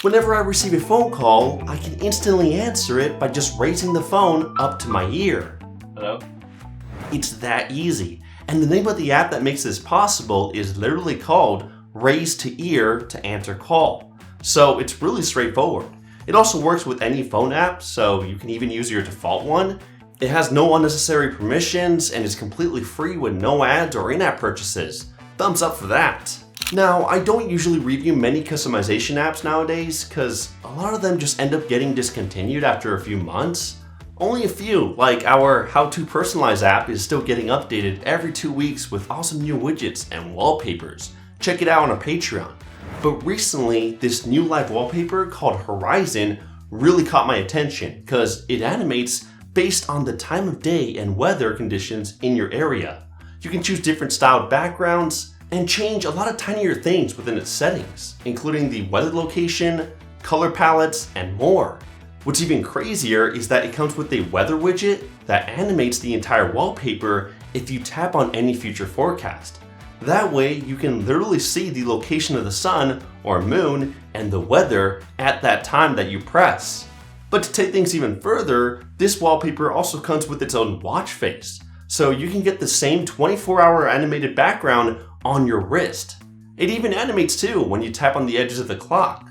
Whenever I receive a phone call, I can instantly answer it by just raising the phone up to my ear. Hello? It's that easy. And the name of the app that makes this possible is literally called Raise to Ear to Answer Call. So it's really straightforward. It also works with any phone app, so you can even use your default one. It has no unnecessary permissions and is completely free with no ads or in-app purchases. Thumbs up for that. Now, I don't usually review many customization apps nowadays because a lot of them just end up getting discontinued after a few months. Only a few, like our How to Personalize app, is still getting updated every 2 weeks with awesome new widgets and wallpapers. Check it out on our Patreon. But recently, this new live wallpaper called Horizon really caught my attention because it animates based on the time of day and weather conditions in your area. You can choose different styled backgrounds and change a lot of tinier things within its settings, including the weather location, color palettes, and more. What's even crazier is that it comes with a weather widget that animates the entire wallpaper if you tap on any future forecast. That way, you can literally see the location of the sun or moon and the weather at that time that you press. But to take things even further, this wallpaper also comes with its own watch face, so you can get the same 24-hour animated background on your wrist. It even animates too when you tap on the edges of the clock.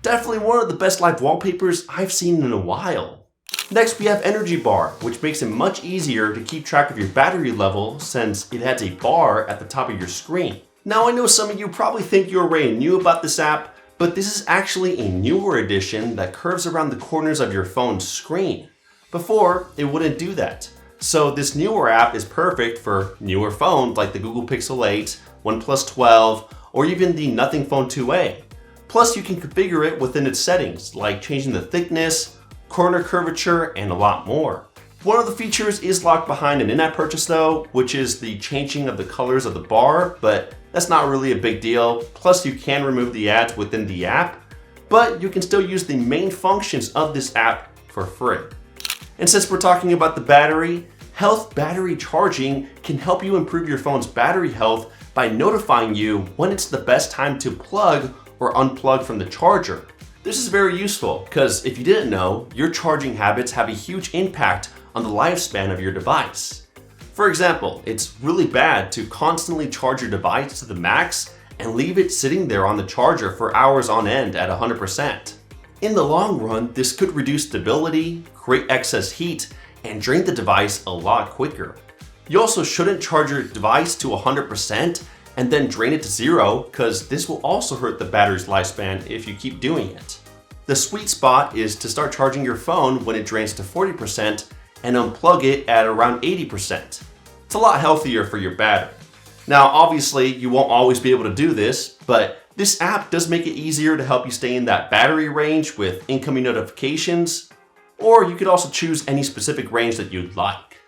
Definitely one of the best live wallpapers I've seen in a while. Next, we have Energy Bar, which makes it much easier to keep track of your battery level since it has a bar at the top of your screen. Now, I know some of you probably think you already knew about this app, but this is actually a newer addition that curves around the corners of your phone's screen. Before, it wouldn't do that. So this newer app is perfect for newer phones like the Google Pixel 8, OnePlus 12, or even the Nothing Phone 2a. Plus, you can configure it within its settings, like changing the thickness, corner curvature, and a lot more. One of the features is locked behind an in-app purchase though, which is the changing of the colors of the bar, but that's not really a big deal. Plus, you can remove the ads within the app, but you can still use the main functions of this app for free. And since we're talking about the battery, Health Battery Charging can help you improve your phone's battery health by notifying you when it's the best time to plug or unplug from the charger. This is very useful because if you didn't know, your charging habits have a huge impact on the lifespan of your device. For example, it's really bad to constantly charge your device to the max and leave it sitting there on the charger for hours on end at 100%. In the long run, this could reduce stability, create excess heat, and drain the device a lot quicker. You also shouldn't charge your device to 100% and then drain it to 0 because this will also hurt the battery's lifespan if you keep doing it. The sweet spot is to start charging your phone when it drains to 40% and unplug it at around 80%. It's a lot healthier for your battery. Now, obviously, you won't always be able to do this, but this app does make it easier to help you stay in that battery range with incoming notifications, or you could also choose any specific range that you'd like.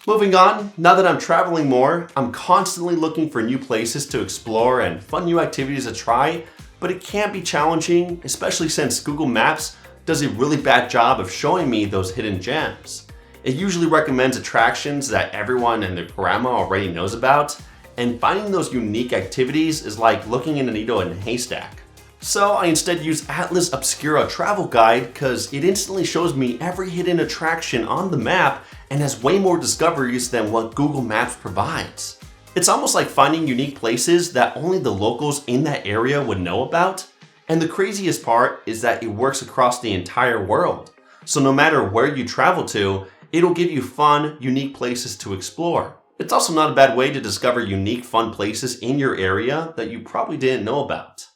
Moving on, now that I'm traveling more, I'm constantly looking for new places to explore and fun new activities to try, but it can be challenging, especially since Google Maps does a really bad job of showing me those hidden gems. It usually recommends attractions that everyone and their grandma already knows about, and finding those unique activities is like looking in a needle in a haystack. So I instead use Atlas Obscura Travel Guide because it instantly shows me every hidden attraction on the map and has way more discoveries than what Google Maps provides. It's almost like finding unique places that only the locals in that area would know about. And the craziest part is that it works across the entire world. So no matter where you travel to, it'll give you fun, unique places to explore. It's also not a bad way to discover unique, fun places in your area that you probably didn't know about.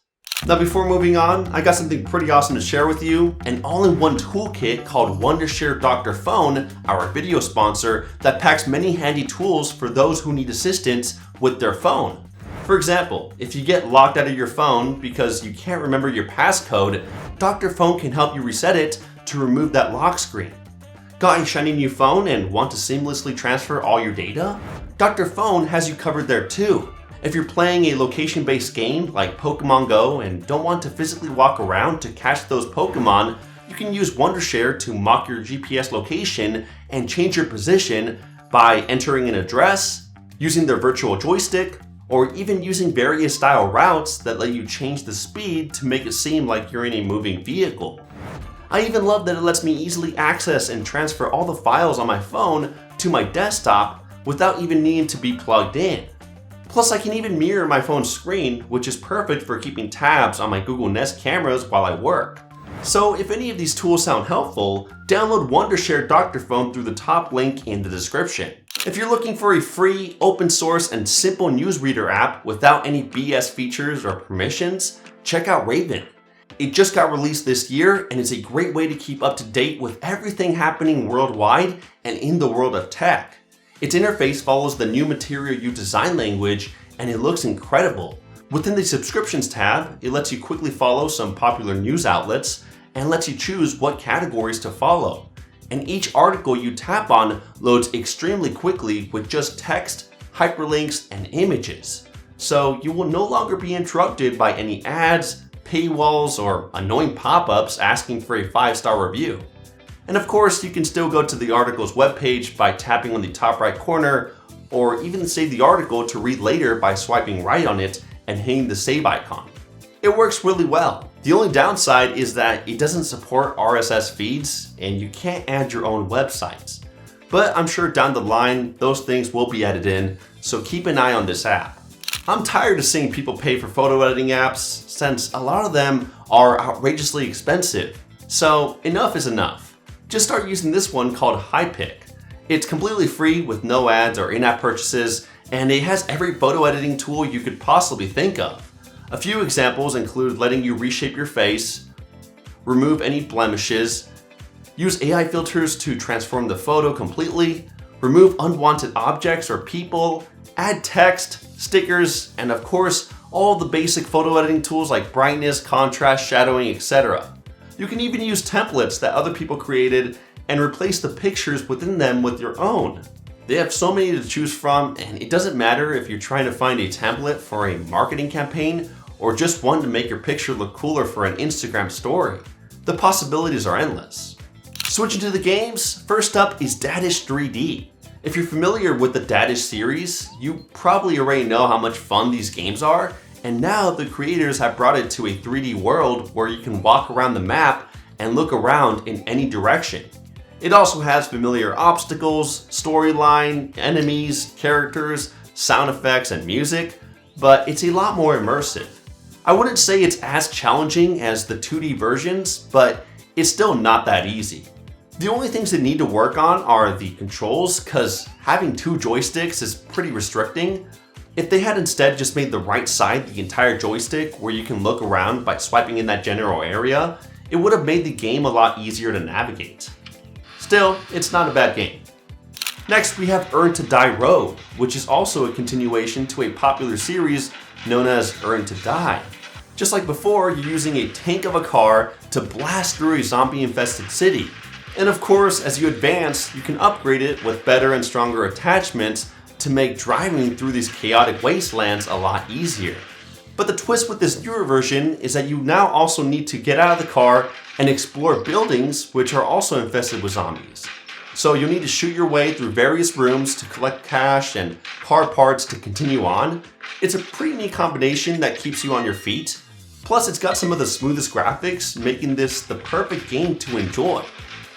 Now before moving on, I got something pretty awesome to share with you, an all-in-one toolkit called Wondershare Dr. Phone, our video sponsor, that packs many handy tools for those who need assistance with their phone. For example, if you get locked out of your phone because you can't remember your passcode, Dr. Phone can help you reset it to remove that lock screen. Got a shiny new phone and want to seamlessly transfer all your data? Dr. Phone has you covered there too. If you're playing a location-based game like Pokemon Go and don't want to physically walk around to catch those Pokemon, you can use Wondershare to mock your GPS location and change your position by entering an address, using their virtual joystick, or even using various style routes that let you change the speed to make it seem like you're in a moving vehicle. I even love that it lets me easily access and transfer all the files on my phone to my desktop without even needing to be plugged in. Plus, I can even mirror my phone's screen, which is perfect for keeping tabs on my Google Nest cameras while I work. So if any of these tools sound helpful, download Wondershare Dr. Phone through the top link in the description. If you're looking for a free, open source, and simple newsreader app without any BS features or permissions, check out Raven. It just got released this year and it's a great way to keep up to date with everything happening worldwide and in the world of tech. Its interface follows the new Material You design language and it looks incredible. Within the subscriptions tab, it lets you quickly follow some popular news outlets and lets you choose what categories to follow. And each article you tap on loads extremely quickly with just text, hyperlinks, and images. So you will no longer be interrupted by any ads, paywalls, or annoying pop-ups asking for a 5-star review. And of course, you can still go to the article's webpage by tapping on the top right corner, or even save the article to read later by swiping right on it and hitting the save icon. It works really well. The only downside is that it doesn't support RSS feeds and you can't add your own websites. But I'm sure down the line, those things will be added in, so keep an eye on this app. I'm tired of seeing people pay for photo editing apps since a lot of them are outrageously expensive. So enough is enough. Just start using this one called Hypic. It's completely free with no ads or in-app purchases, and it has every photo editing tool you could possibly think of. A few examples include letting you reshape your face, remove any blemishes, use AI filters to transform the photo completely, remove unwanted objects or people, add text, stickers, and of course, all the basic photo editing tools like brightness, contrast, shadowing, etc. You can even use templates that other people created and replace the pictures within them with your own. They have so many to choose from, and it doesn't matter if you're trying to find a template for a marketing campaign or just one to make your picture look cooler for an Instagram story. The possibilities are endless. Switching to the games, first up is Dadish 3D. If you're familiar with the Dadish series, you probably already know how much fun these games are, and now the creators have brought it to a 3D world where you can walk around the map and look around in any direction. It also has familiar obstacles, storyline, enemies, characters, sound effects, and music, but it's a lot more immersive. I wouldn't say it's as challenging as the 2D versions, but it's still not that easy. The only things that need to work on are the controls, cause having 2 joysticks is pretty restricting. If they had instead just made the right side the entire joystick where you can look around by swiping in that general area, it would have made the game a lot easier to navigate. Still, it's not a bad game. Next, we have Earn to Die Road, which is also a continuation to a popular series known as Earn to Die. Just like before, you're using a tank of a car to blast through a zombie-infested city. And of course, as you advance, you can upgrade it with better and stronger attachments to make driving through these chaotic wastelands a lot easier. But the twist with this newer version is that you now also need to get out of the car and explore buildings which are also infested with zombies. So you'll need to shoot your way through various rooms to collect cash and car parts to continue on. It's a pretty neat combination that keeps you on your feet. Plus, it's got some of the smoothest graphics, making this the perfect game to enjoy.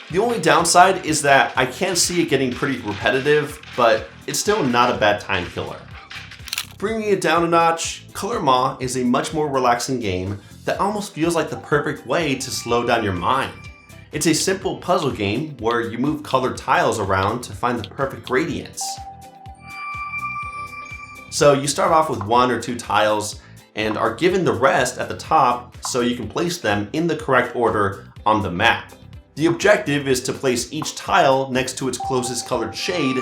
The only downside is that I can see it getting pretty repetitive, but it's still not a bad time killer. Bringing it down a notch, Colorma is a much more relaxing game that almost feels like the perfect way to slow down your mind. It's a simple puzzle game where you move colored tiles around to find the perfect gradients. So you start off with 1 or 2 tiles and are given the rest at the top so you can place them in the correct order on the map. The objective is to place each tile next to its closest colored shade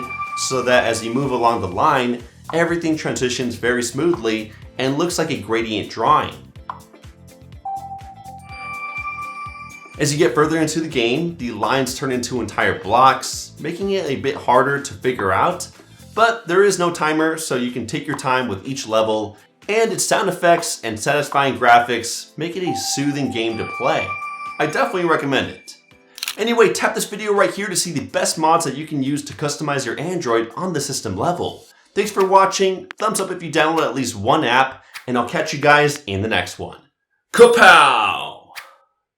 so that as you move along the line, everything transitions very smoothly and looks like a gradient drawing. As you get further into the game, the lines turn into entire blocks, making it a bit harder to figure out, but there is no timer, so you can take your time with each level, and its sound effects and satisfying graphics make it a soothing game to play. I definitely recommend it. Anyway, tap this video right here to see the best mods that you can use to customize your Android on the system level. Thanks for watching. Thumbs up if you download at least one app, and I'll catch you guys in the next one. Kapow!